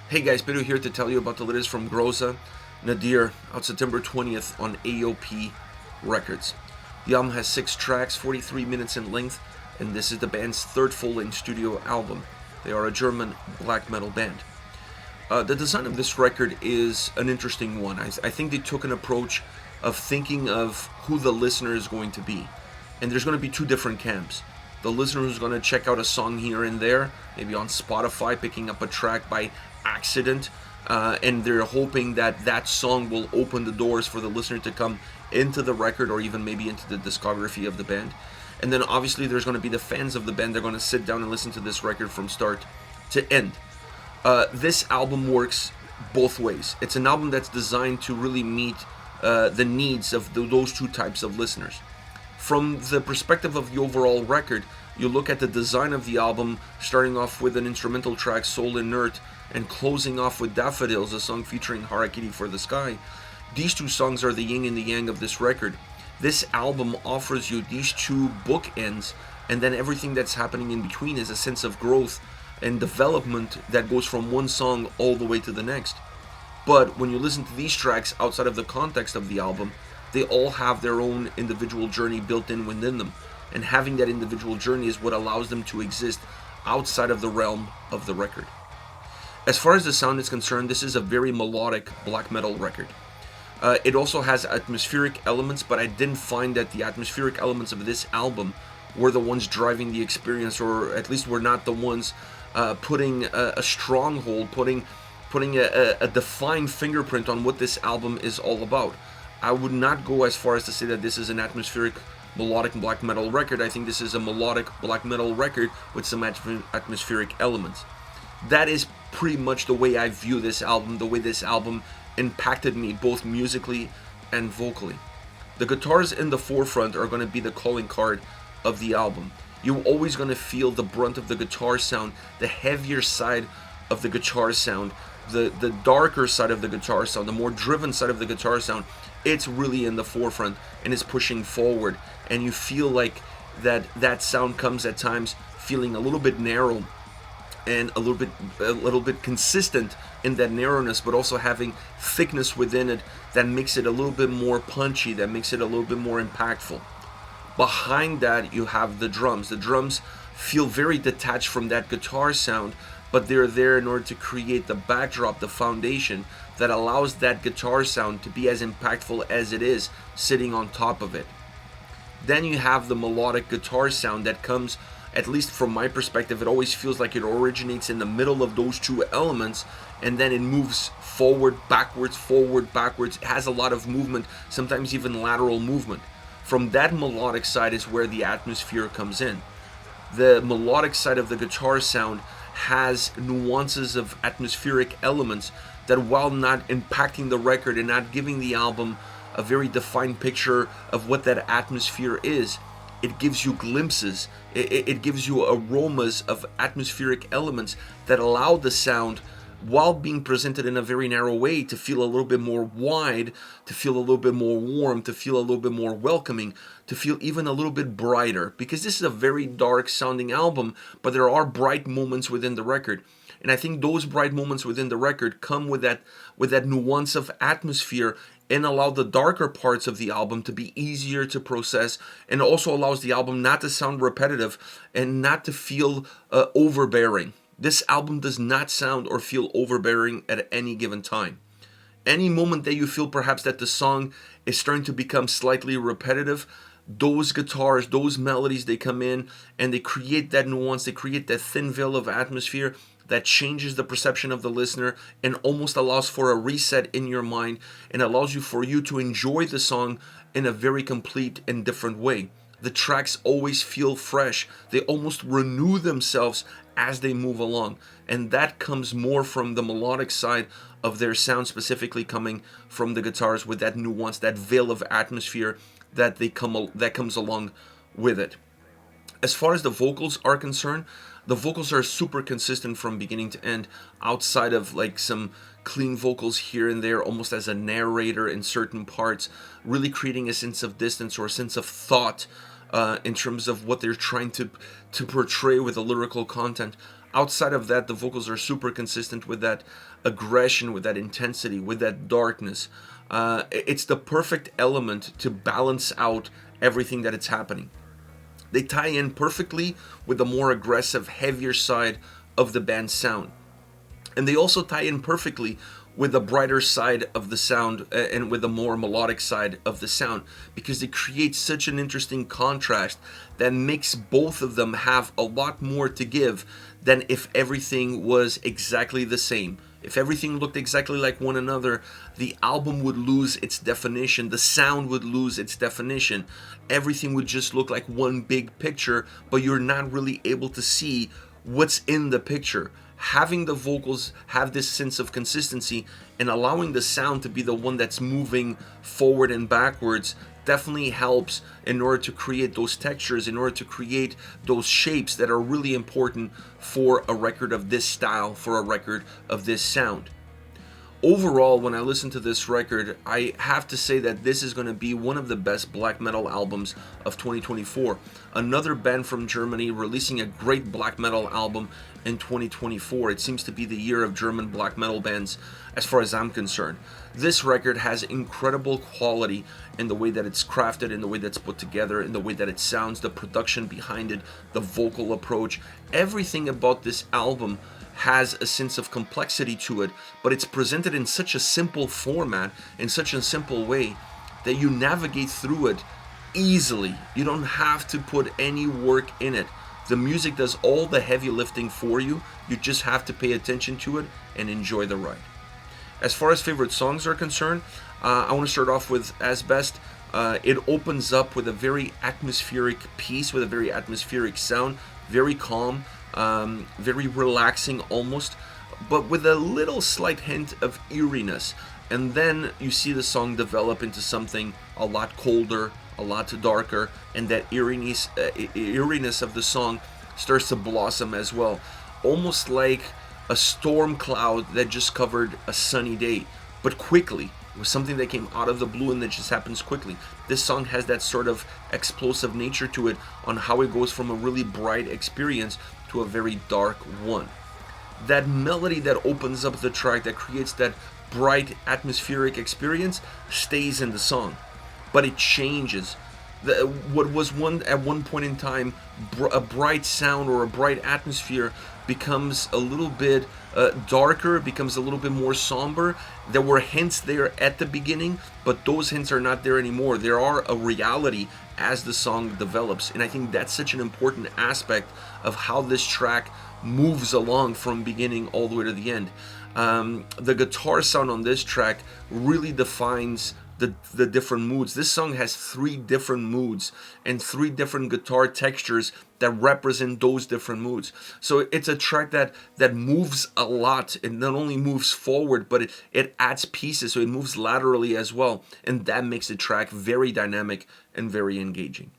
Hey guys, Pedro here to tell you about the latest from Groza, Nadir, out September 20th on A&P-Reacts. The album has 6 tracks, 43 minutes in length, and this is the band's third full-length studio album. They are a German black metal band. The design of this record is an interesting one. I think they took an approach of thinking of who the listener is going to be. And there's going to be two different camps. The listener who's going to check out a song here and there, maybe on Spotify, picking up a track by accident, and they're hoping that that song will open the doors for the listener to come into the record or even maybe into the discography of the band. And then obviously there's going to be the fans of the band. They're going to sit down and listen to this record from start to end. This album works both ways. It's an album that's designed to really meet the needs of those two types of listeners. From the perspective of the overall record, you look at the design of the album, starting off with an instrumental track, Soul Inert, and closing off with Daffodils, a song featuring Harakiri for the Sky. These two songs are the yin and the yang of this record. This album offers you these two bookends, and then everything that's happening in between is a sense of growth and development that goes from one song all the way to the next. But when you listen to these tracks outside of the context of the album, they all have their own individual journey built in within them. And having that individual journey is what allows them to exist outside of the realm of the record. As far as the sound is concerned, this is a very melodic black metal record. It also has atmospheric elements, but I didn't find that the atmospheric elements of this album were the ones driving the experience, or at least were not the ones putting a stronghold, putting a defined fingerprint on what this album is all about. I would not go as far as to say that this is an atmospheric melodic black metal record. I think this is a melodic black metal record with some atmospheric elements. That is pretty much the way I view this album, the way this album impacted me both musically and vocally. The guitars in the forefront are going to be the calling card of the album. You're always going to feel the brunt of the guitar sound, the heavier side of the guitar sound, the darker side of the guitar sound, the more driven side of the guitar sound. It's really in the forefront and is pushing forward, and you feel like that sound comes at times feeling a little bit narrow and a little bit consistent in that narrowness, but also having thickness within it that makes it a little bit more punchy, that makes it a little bit more impactful. Behind that, you have the drums. The drums feel very detached from that guitar sound, but they're there in order to create the backdrop, the foundation that allows that guitar sound to be as impactful as it is sitting on top of it. Then you have the melodic guitar sound that comes, at least from my perspective, it always feels like it originates in the middle of those two elements, and then it moves forward, backwards, It has a lot of movement, sometimes even lateral movement. From that melodic side is where the atmosphere comes in. The melodic side of the guitar sound has nuances of atmospheric elements that, while not impacting the record and not giving the album a very defined picture of what that atmosphere is, it gives you glimpses, it gives you aromas of atmospheric elements that allow the sound, while being presented in a very narrow way, to feel a little bit more wide, to feel a little bit more warm, to feel a little bit more welcoming, to feel even a little bit brighter. Because this is a very dark sounding album, but there are bright moments within the record. And I think those bright moments within the record come with that nuance of atmosphere, and allow the darker parts of the album to be easier to process, and also allows the album not to sound repetitive and not to feel overbearing. This album does not sound or feel overbearing at any given time. Any moment that you feel perhaps that the song is starting to become slightly repetitive, those guitars, those melodies, they come in and they create that nuance, they create that thin veil of atmosphere that changes the perception of the listener and almost allows for a reset in your mind, and allows you for you to enjoy the song in a very complete and different way. The tracks always feel fresh. They almost renew themselves as they move along. And that comes more from the melodic side of their sound, specifically coming from the guitars with that nuance, that veil of atmosphere that comes along with it. As far as the vocals are concerned, the vocals are super consistent from beginning to end, outside of like some clean vocals here and there, almost as a narrator in certain parts, really creating a sense of distance or a sense of thought in terms of what they're trying to portray with the lyrical content. Outside of that, the vocals are super consistent with that aggression, with that intensity, with that darkness. It's the perfect element to balance out everything that it's happening. They tie in perfectly with the more aggressive, heavier side of the band's sound. And they also tie in perfectly with the brighter side of the sound and with the more melodic side of the sound, because they create such an interesting contrast that makes both of them have a lot more to give than if everything was exactly the same. If everything looked exactly like one another, the album would lose its definition, the sound would lose its definition. Everything would just look like one big picture, but you're not really able to see what's in the picture. Having the vocals have this sense of consistency and allowing the sound to be the one that's moving forward and backwards definitely helps in order to create those textures, in order to create those shapes that are really important for a record of this style, for a record of this sound. Overall, when I listen to this record, I have to say that this is going to be one of the best black metal albums of 2024. Another band from Germany releasing a great black metal album in 2024. It seems to be the year of German black metal bands as far as I'm concerned. This record has incredible quality in the way that it's crafted, in the way that's put together, in the way that it sounds, the production behind it, the vocal approach. Everything about this album has a sense of complexity to it, but it's presented in such a simple format, in such a simple way, that you navigate through it easily. You don't have to put any work in it. The music does all the heavy lifting for you. You just have to pay attention to it and enjoy the ride. As far as favorite songs are concerned, I want to start off with Asbest. It opens up with a very atmospheric piece, with a very atmospheric sound, very calm, very relaxing almost, but with a little slight hint of eeriness. And then you see the song develop into something a lot colder, a lot darker, and that eeriness of the song starts to blossom as well. Almost like a storm cloud that just covered a sunny day, but quickly. It was something that came out of the blue and that just happens quickly. This song has that sort of explosive nature to it on how it goes from a really bright experience to a very dark one. That melody that opens up the track, that creates that bright atmospheric experience, stays in the song, but it changes. What was at one point in time a bright sound or a bright atmosphere becomes a little bit darker, becomes a little bit more somber. There were hints there at the beginning, but those hints are not there anymore. There are a reality as the song develops, and I think that's such an important aspect of how this track moves along from beginning all the way to the end. The guitar sound on this track really defines the different moods. This song has 3 different moods and 3 different guitar textures that represent those different moods. So it's a track that moves a lot. It not only moves forward, but it adds pieces, so it moves laterally as well, and that makes the track very dynamic and very engaging.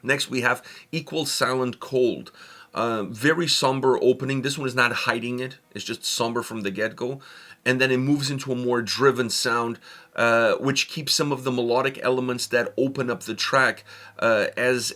Next we have Equal Silent Cold. Very somber opening. This one is not hiding it. It's just somber from the get-go. And then it moves into a more driven sound, which keeps some of the melodic elements that open up the track as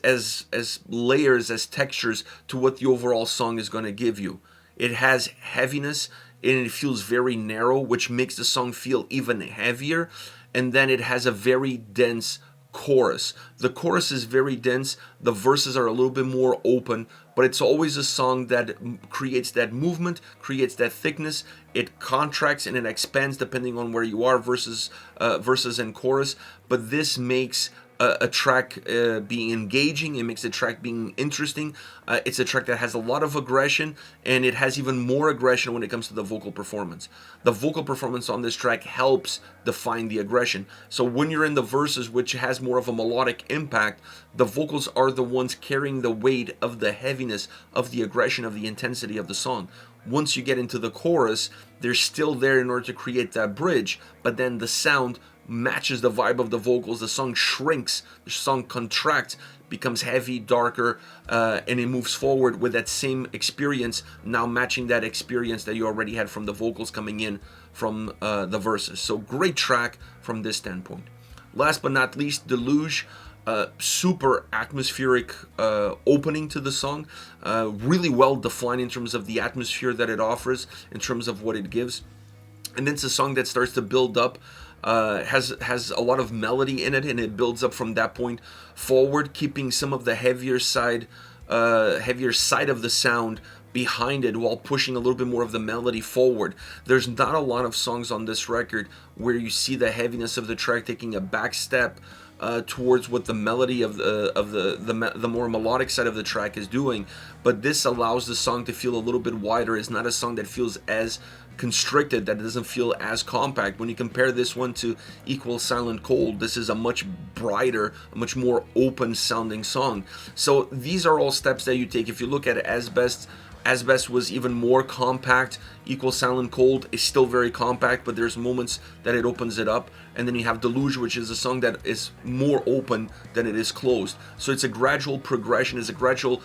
layers, as textures to what the overall song is going to give you. It has heaviness and it feels very narrow, which makes the song feel even heavier. And then it has a very dense chorus. The chorus is very dense, the verses are a little bit more open, but it's always a song that creates that movement, creates that thickness. It contracts and it expands depending on where you are, verses and chorus, but this makes a track being engaging. It makes the track being interesting. It's a track that has a lot of aggression, and it has even more aggression when it comes to the vocal performance. The vocal performance on this track helps define the aggression. So when you're in the verses, which has more of a melodic impact, the vocals are the ones carrying the weight of the heaviness, of the aggression, of the intensity of the song. Once you get into the chorus, they're still there in order to create that bridge, but then the sound matches the vibe of the vocals. The song shrinks, the song contracts, becomes heavy, darker, and it moves forward with that same experience, now matching that experience that you already had from the vocals coming in from the verses. So great track from this standpoint. Last but not least, Deluge. super atmospheric opening to the song, really well defined in terms of the atmosphere that it offers, in terms of what it gives. And then it's a song that starts to build up, has a lot of melody in it, and it builds up from that point forward, keeping some of the heavier side of the sound behind it while pushing a little bit more of the melody forward. There's not a lot of songs on this record where you see the heaviness of the track taking a back step towards what the melody of the more melodic side of the track is doing, but this allows the song to feel a little bit wider. It's not a song that feels as constricted, that it doesn't feel as compact. When you compare this one to Equal Silent Cold, this is a much brighter, a much more open sounding song. So these are all steps that you take. If you look at Asbest was even more compact. Equal Silent Cold is still very compact, but there's moments that it opens it up. And then you have Deluge, which is a song that is more open than it is closed. So it's a gradual progression, it's a gradual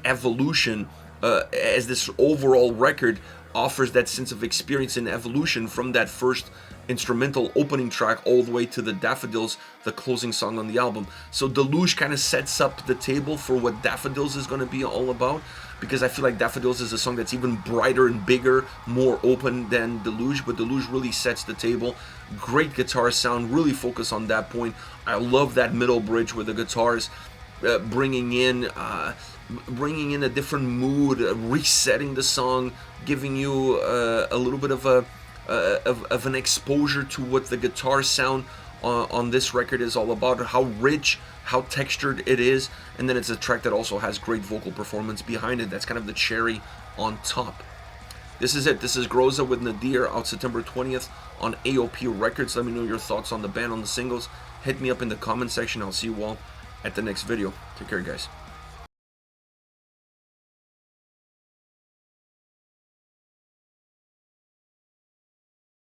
evolution, as this overall record offers that sense of experience and evolution from that first instrumental opening track all the way to the Daffodils, the closing song on the album. So Deluge kind of sets up the table for what Daffodils is going to be all about, because I feel like Daffodils is a song that's even brighter and bigger, more open than Deluge, but Deluge really sets the table. Great guitar sound, really focus on that point. I love that middle bridge with the guitars bringing in a different mood, resetting the song, giving you a little bit of an exposure to what the guitar sound on this record is all about, how rich, how textured it is. And then it's a track that also has great vocal performance behind it. That's kind of the cherry on top. This is it. This is Groza with Nadir, out September 20th on A&P-Reacts. Let me know your thoughts on the band, on the singles. Hit me up in the comment section. I'll see you all at the next video. Take care, guys.